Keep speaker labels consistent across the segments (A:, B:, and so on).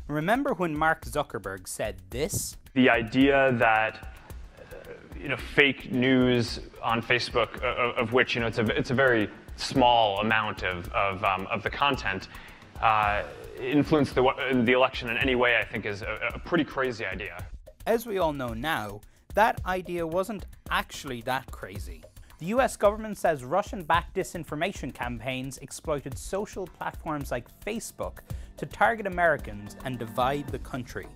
A: Remember when Mark Zuckerberg said this?
B: The idea that fake news on Facebook, of which it's a very small amount of the content, influence the election in any way, I think is a pretty crazy idea.
A: As we all know now, that idea wasn't actually that crazy. The US government says Russian-backed disinformation campaigns exploited social platforms like Facebook to target Americans and divide the country.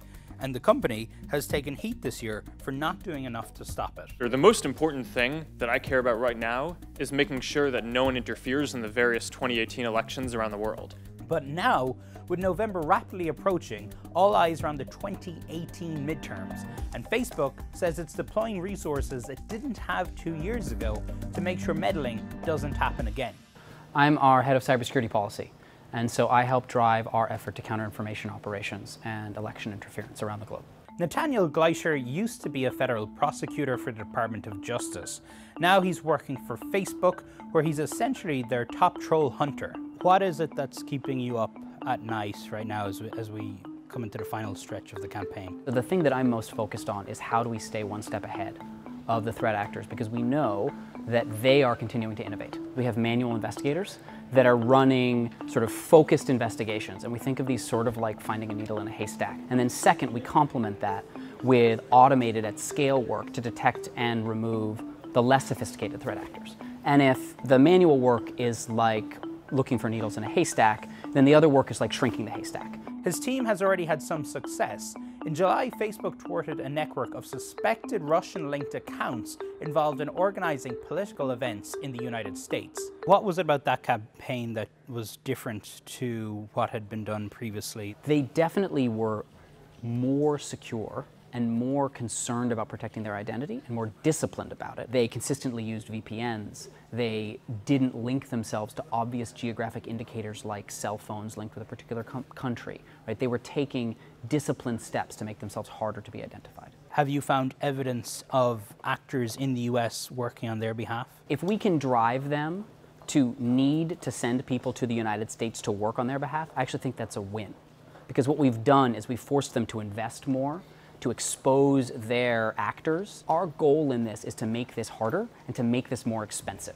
A: And the company has taken heat this year for not doing enough to stop it.
C: The most important thing that I care about right now is making sure that no one interferes in the various 2018 elections around the world.
A: But now, with November rapidly approaching, all eyes are on the 2018 midterms, and Facebook says it's deploying resources it didn't have 2 years ago to make sure meddling doesn't happen again.
D: I'm our head of cybersecurity policy, and so I help drive our effort to counter information operations and election interference around the globe.
A: Nathaniel Gleicher used to be a federal prosecutor for the Department of Justice. Now he's working for Facebook, where he's essentially their top troll hunter. What is it that's keeping you up at night right now as we come into the final stretch of the campaign?
D: The thing that I'm most focused on is how do we stay one step ahead of the threat actors, because we know that they are continuing to innovate. We have manual investigators that are running sort of focused investigations, and we think of these sort of like finding a needle in a haystack. And then second, we complement that with automated at scale work to detect and remove the less sophisticated threat actors. And if the manual work is like looking for needles in a haystack, then the other work is like shrinking the haystack.
A: His team has already had some success. In July, Facebook thwarted a network of suspected Russian-linked accounts involved in organizing political events in the United States. What was it about that campaign that was different to what had been done previously?
D: They definitely were more secure and more concerned about protecting their identity and more disciplined about it. They consistently used VPNs. They didn't link themselves to obvious geographic indicators like cell phones linked with a particular country. Right? They were taking disciplined steps to make themselves harder to be identified.
A: Have you found evidence of actors in the US working on their behalf?
D: If we can drive them to need to send people to the United States to work on their behalf, I actually think that's a win. Because what we've done is we've forced them to invest more, to expose their actors. Our goal in this is to make this harder and to make this more expensive.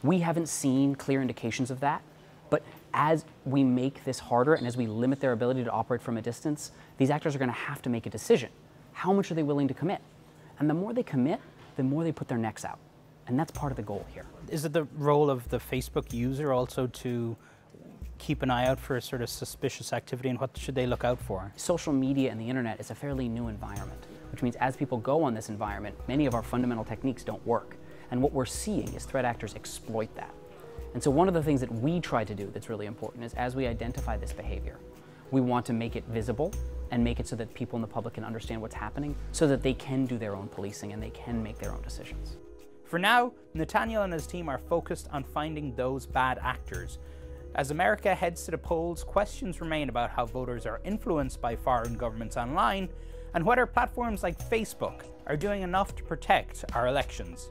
D: We haven't seen clear indications of that, but as we make this harder and as we limit their ability to operate from a distance, these actors are going to have to make a decision. How much are they willing to commit? And the more they commit, the more they put their necks out. And that's part of the goal here.
A: Is it the role of the Facebook user also to keep an eye out for sort of suspicious activity, and what should they look out for?
D: Social media and the internet is a fairly new environment, which means as people go on this environment, many of our fundamental techniques don't work. And what we're seeing is threat actors exploit that. And so one of the things that we try to do that's really important is as we identify this behavior, we want to make it visible and make it so that people in the public can understand what's happening so that they can do their own policing and they can make their own decisions.
A: For now, Nathaniel and his team are focused on finding those bad actors. As America heads to the polls, questions remain about how voters are influenced by foreign governments online and whether platforms like Facebook are doing enough to protect our elections.